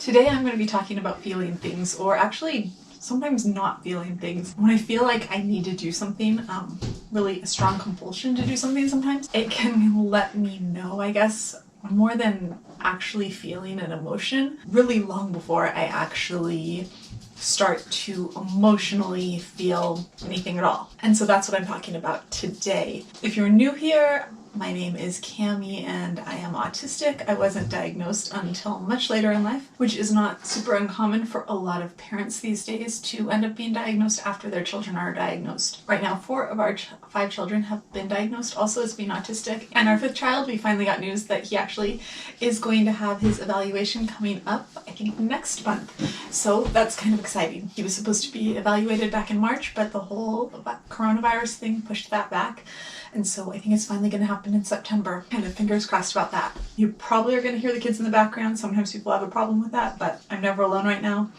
Today I'm going to be talking about feeling things, or actually sometimes not feeling things. When I feel like I need to do something, really a strong compulsion to do something sometimes, it can let me know, I guess, more than actually feeling an emotion, really long before I actually start to emotionally feel anything at all. And so that's what I'm talking about today. If you're new here, my name is Cami and I am autistic. I wasn't diagnosed until much later in life, which is not super uncommon for a lot of parents these days to end up being diagnosed after their children are diagnosed. Right now, 4 of our 5 children have been diagnosed also as being autistic. And our 5th child, we finally got news that he actually is going to have his evaluation coming up, I think next month. So that's kind of exciting. He was supposed to be evaluated back in March, but the whole coronavirus thing pushed that back. And so I think it's finally going to happen in September. Kind of fingers crossed about that. You probably are going to hear the kids in the background. Sometimes people have a problem with that, but I'm never alone right now.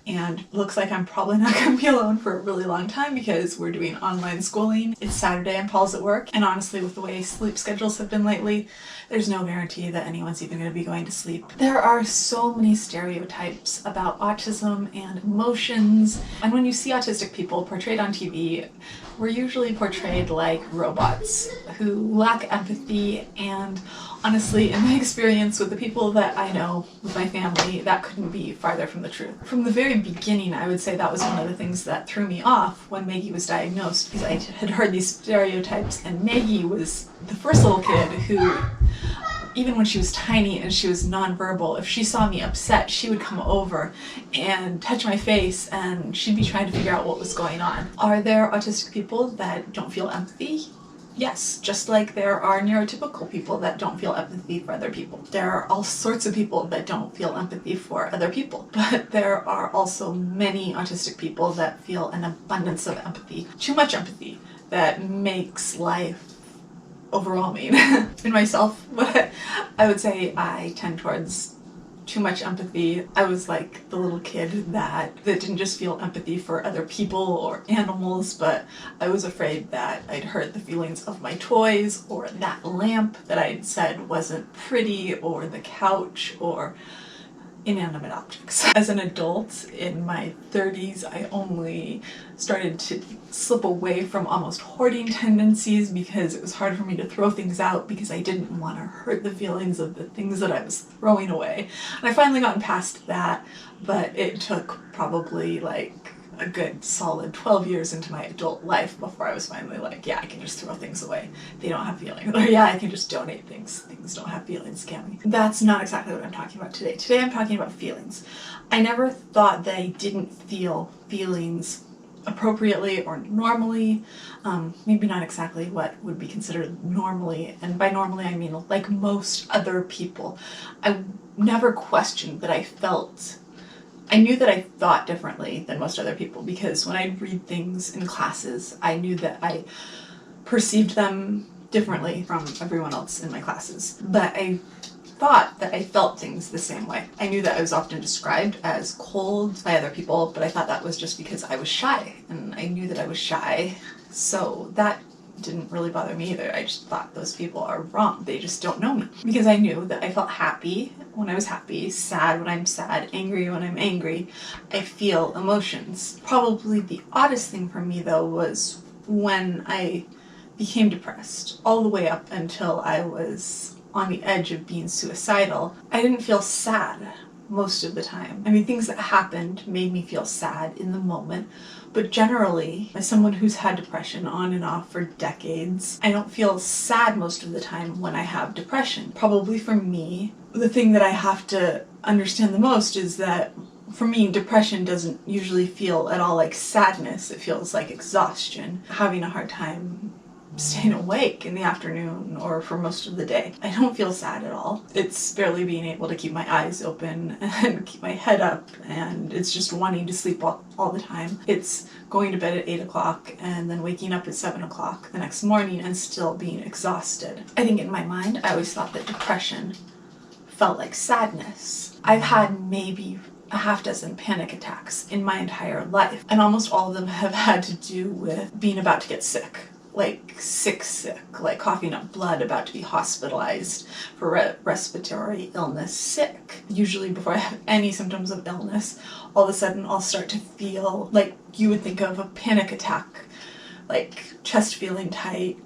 And looks like I'm probably not going to be alone for a really long time because we're doing online schooling. It's Saturday and Paul's at work. And honestly, with the way sleep schedules have been lately, there's no guarantee that anyone's even going to be going to sleep. There are so many stereotypes about autism and emotions. And when you see autistic people portrayed on TV, we're usually portrayed like robots who lack empathy, and honestly, in my experience with the people that I know, with my family, that couldn't be farther from the truth. From the very beginning, I would say that was one of the things that threw me off when Maggie was diagnosed, because I had heard these stereotypes, and Maggie was the first little kid who, even when she was tiny and she was nonverbal, if she saw me upset, she would come over and touch my face and she'd be trying to figure out what was going on. Are there autistic people that don't feel empathy? Yes, just like there are neurotypical people that don't feel empathy for other people. There are all sorts of people that don't feel empathy for other people, but there are also many autistic people that feel an abundance of empathy, too much empathy, that makes life overwhelming. In myself, what I would say I tend towards too much empathy. I was like the little kid that didn't just feel empathy for other people or animals, but I was afraid that I'd hurt the feelings of my toys, or that lamp that I'd said wasn't pretty, or the couch, or inanimate objects. As an adult in my 30s, I only started to slip away from almost hoarding tendencies because it was hard for me to throw things out because I didn't want to hurt the feelings of the things that I was throwing away. And I finally gotten past that, but it took probably like a good solid 12 years into my adult life before I was finally like, yeah, I can just throw things away. They don't have feelings. Or yeah, I can just donate things. Things don't have feelings, Cami. That's not exactly what I'm talking about today. Today I'm talking about feelings. I never thought that I didn't feel feelings appropriately or normally. Maybe not exactly what would be considered normally. And by normally, I mean like most other people. I never questioned that I felt. I knew that I thought differently than most other people because when I'd read things in classes, I knew that I perceived them differently from everyone else in my classes. But I thought that I felt things the same way. I knew that I was often described as cold by other people, but I thought that was just because I was shy, and I knew that I was shy, so that didn't really bother me either. I just thought those people are wrong. They just don't know me. Because I knew that I felt happy when I was happy, sad when I'm sad, angry when I'm angry. I feel emotions. Probably the oddest thing for me though was when I became depressed, all the way up until I was on the edge of being suicidal. I didn't feel sad most of the time. I mean, things that happened made me feel sad in the moment, but generally, as someone who's had depression on and off for decades, I don't feel sad most of the time when I have depression. Probably for me, the thing that I have to understand the most is that for me, depression doesn't usually feel at all like sadness. It feels like exhaustion, having a hard time staying awake in the afternoon or for most of the day. I don't feel sad at all. It's barely being able to keep my eyes open and keep my head up, and it's just wanting to sleep all the time. It's going to bed at 8 o'clock and then waking up at 7 o'clock the next morning and still being exhausted. I think in my mind, I always thought that depression felt like sadness. I've had maybe a half dozen panic attacks in my entire life, and almost all of them have had to do with being about to get sick. like sick, like coughing up blood, about to be hospitalized for respiratory illness, sick. Usually before I have any symptoms of illness, all of a sudden I'll start to feel like you would think of a panic attack, like chest feeling tight,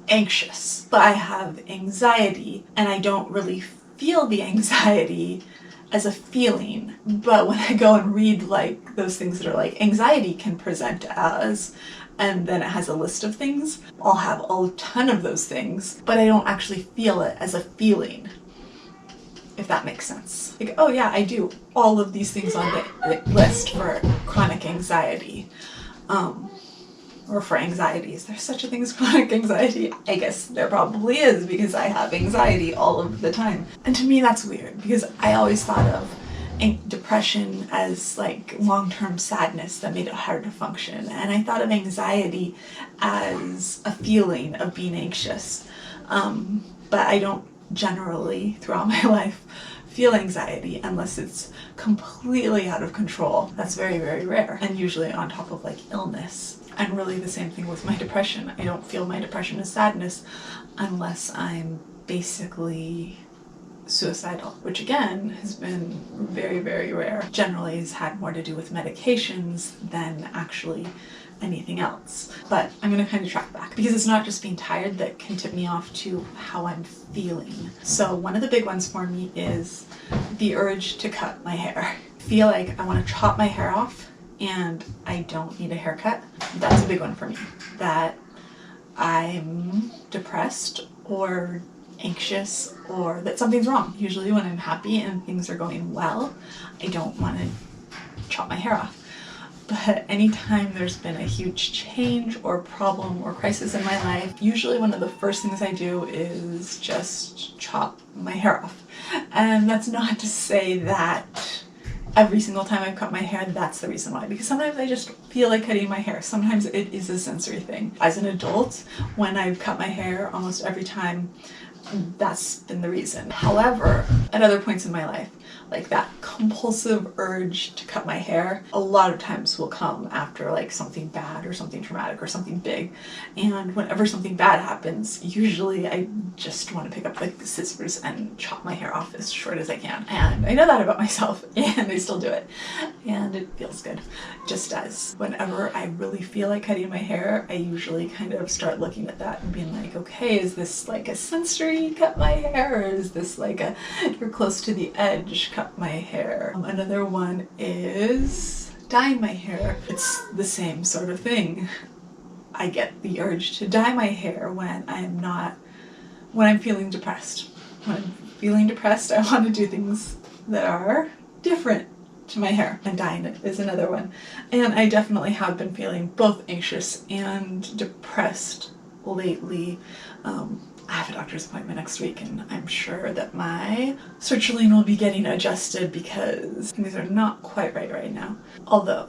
anxious. But I have anxiety and I don't really feel the anxiety as a feeling. But when I go and read like those things that are like anxiety can present as, and then it has a list of things, I'll have a ton of those things, but I don't actually feel it as a feeling, if that makes sense. Like, oh yeah, I do all of these things on the list for chronic anxiety. Or for anxiety. Is there such a thing as chronic anxiety? I guess there probably is, because I have anxiety all of the time. And to me that's weird, because I always thought of depression as like long-term sadness that made it hard to function, and I thought of anxiety as a feeling of being anxious. But I don't generally throughout my life feel anxiety unless it's completely out of control. That's very, very rare, and usually on top of like illness. And really the same thing with my depression. I don't feel my depression as sadness unless I'm basically suicidal, which again has been very, very rare. Generally has had more to do with medications than actually anything else. But I'm going to kind of track back, because it's not just being tired that can tip me off to how I'm feeling. So one of the big ones for me is the urge to cut my hair. I feel like I want to chop my hair off and I don't need a haircut. That's a big one for me. That I'm depressed or anxious, or that something's wrong. Usually when I'm happy and things are going well, I don't want to chop my hair off. But anytime there's been a huge change or problem or crisis in my life, usually one of the first things I do is just chop my hair off. And that's not to say that every single time I've cut my hair, that's the reason why. Because sometimes I just feel like cutting my hair. Sometimes it is a sensory thing. As an adult, when I've cut my hair, almost every time, that's been the reason. However, at other points in my life, like that compulsive urge to cut my hair, a lot of times will come after like something bad or something traumatic or something big. And whenever something bad happens, usually I just want to pick up like the scissors and chop my hair off as short as I can. And I know that about myself, and I still do it. And it feels good. It just does. Whenever I really feel like cutting my hair, I usually kind of start looking at that and being like, okay, is this like a sensory cut my hair, or is this like a you're close to the edge cut my hair? Another one is dyeing my hair. It's the same sort of thing. I get the urge to dye my hair when I'm feeling depressed. When I'm feeling depressed, I want to do things that are different to my hair, and dyeing it is another one. And I definitely have been feeling both anxious and depressed lately. I have a doctor's appointment next week, and I'm sure that my sertraline will be getting adjusted because things are not quite right now. Although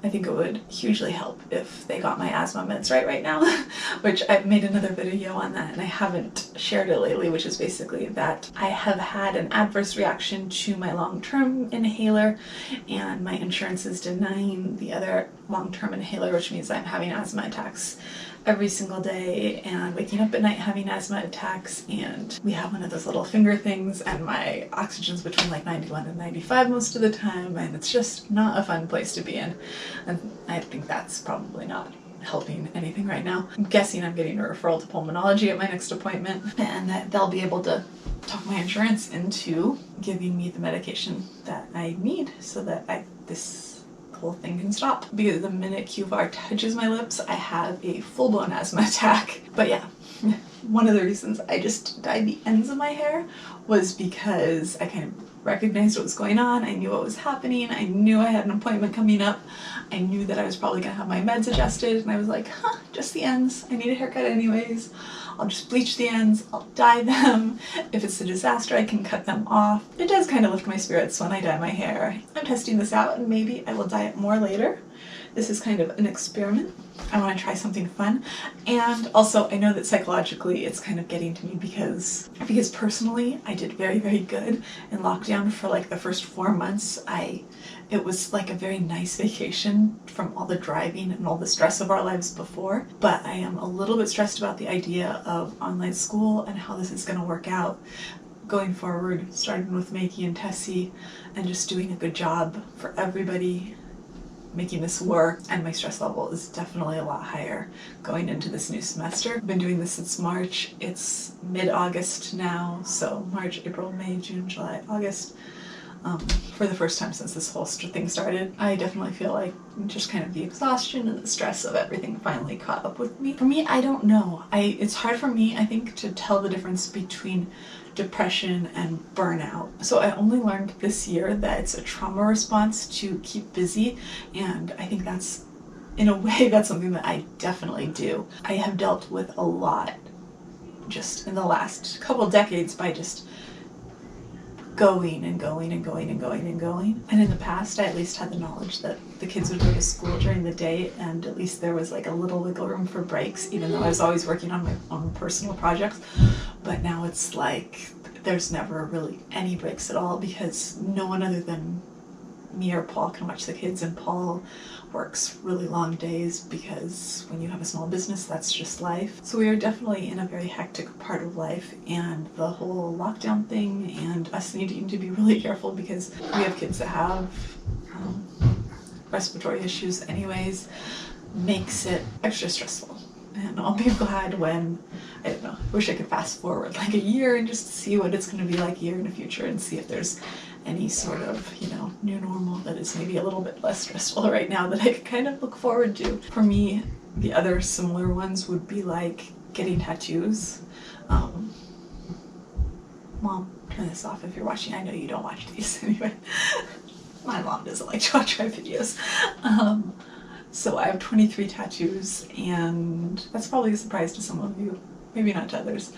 I think it would hugely help if they got my asthma meds right now, which I've made another video on that and I haven't shared it lately, which is basically that I have had an adverse reaction to my long-term inhaler, and my insurance is denying the other long-term inhaler, which means I'm having asthma attacks every single day and waking up at night having asthma attacks. And we have one of those little finger things, and my oxygen's between like 91 and 95 most of the time, and it's just not a fun place to be in. And I think that's probably not helping anything right now. I'm guessing I'm getting a referral to pulmonology at my next appointment, and that they'll be able to talk my insurance into giving me the medication that I need so that this whole thing can stop. Because the minute QVAR touches my lips, I have a full-blown asthma attack. But yeah, one of the reasons I just dyed the ends of my hair was because I kind of recognized what was going on. I knew what was happening. I knew I had an appointment coming up. I knew that I was probably gonna have my meds adjusted, and I was like, just the ends. I need a haircut anyways. I'll just bleach the ends, I'll dye them. If it's a disaster, I can cut them off. It does kind of lift my spirits when I dye my hair. I'm testing this out and maybe I will dye it more later. This is kind of an experiment. I want to try something fun. And also I know that psychologically it's kind of getting to me because personally I did very, very good in lockdown for like the first 4 months. It was like a very nice vacation from all the driving and all the stress of our lives before. But I am a little bit stressed about the idea of online school and how this is going to work out going forward, starting with Makey and Tessie and just doing a good job for everybody, making this work. And my stress level is definitely a lot higher going into this new semester. I've been doing this since March. It's mid-August now, so March, April, May, June, July, August. For the first time since this whole thing started, I definitely feel like just kind of the exhaustion and the stress of everything finally caught up with me. For me, I don't know. It's hard for me, I think, to tell the difference between depression and burnout. So I only learned this year that it's a trauma response to keep busy, and I think that's, in a way, that's something that I definitely do. I have dealt with a lot just in the last couple decades by just going and going and going and going and going. And in the past, I at least had the knowledge that the kids would go to school during the day and at least there was like a little wiggle room for breaks, even though I was always working on my own personal projects. But now it's like there's never really any breaks at all because no one other than me or Paul can watch the kids, and Paul works really long days because when you have a small business, that's just life. So we are definitely in a very hectic part of life, and the whole lockdown thing and us needing to be really careful because we have kids that have respiratory issues anyways makes it extra stressful. And I'll be glad when, I don't know, I wish I could fast forward like a year and just see what it's going to be like a year in the future and see if there's any sort of, you know, new normal that is maybe a little bit less stressful right now that I could kind of look forward to. For me, the other similar ones would be like getting tattoos. Mom, turn this off if you're watching. I know you don't watch these anyway. My mom doesn't like to watch my videos. So I have 23 tattoos, and that's probably a surprise to some of you, maybe not to others.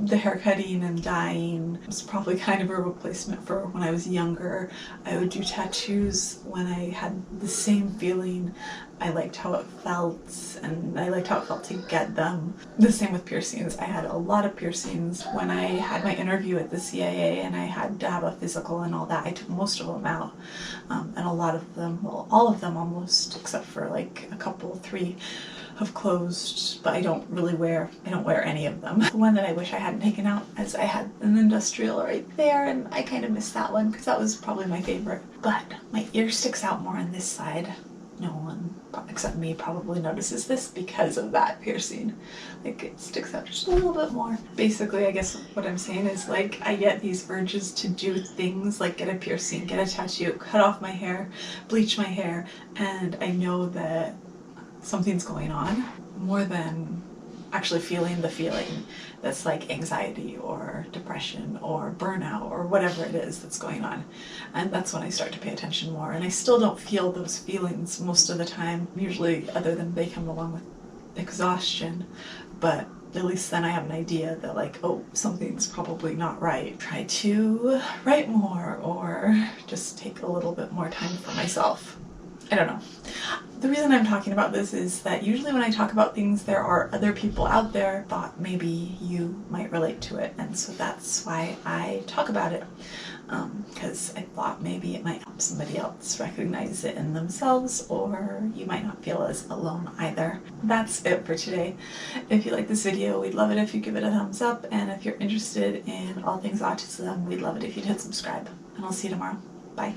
The haircutting and dyeing was probably kind of a replacement for when I was younger. I would do tattoos when I had the same feeling. I liked how it felt, and I liked how it felt to get them. The same with piercings. I had a lot of piercings. When I had my interview at the CIA and I had to have a physical and all that, I took most of them out. And a lot of them, well, all of them almost, except for like a couple, 3, have closed, but I don't wear any of them. The one that I wish I hadn't taken out is I had an industrial right there, and I kind of missed that one because that was probably my favorite. But my ear sticks out more on this side. No one except me probably notices this because of that piercing. Like, it sticks out just a little bit more. Basically, I guess what I'm saying is, like, I get these urges to do things like get a piercing, get a tattoo, cut off my hair, bleach my hair, and I know that something's going on more than actually feeling the feeling that's like anxiety or depression or burnout or whatever it is that's going on. And that's when I start to pay attention more. And I still don't feel those feelings most of the time, usually, other than they come along with exhaustion. But at least then I have an idea that, like, oh, something's probably not right. Try to write more or just take a little bit more time for myself. I don't know. The reason I'm talking about this is that usually when I talk about things, there are other people out there thought maybe you might relate to it, and so that's why I talk about it, because I thought maybe it might help somebody else recognize it in themselves, or you might not feel as alone either. That's it for today. If you like this video, we'd love it if you give it a thumbs up, and if you're interested in all things autism, we'd love it if you'd hit subscribe, and I'll see you tomorrow. Bye.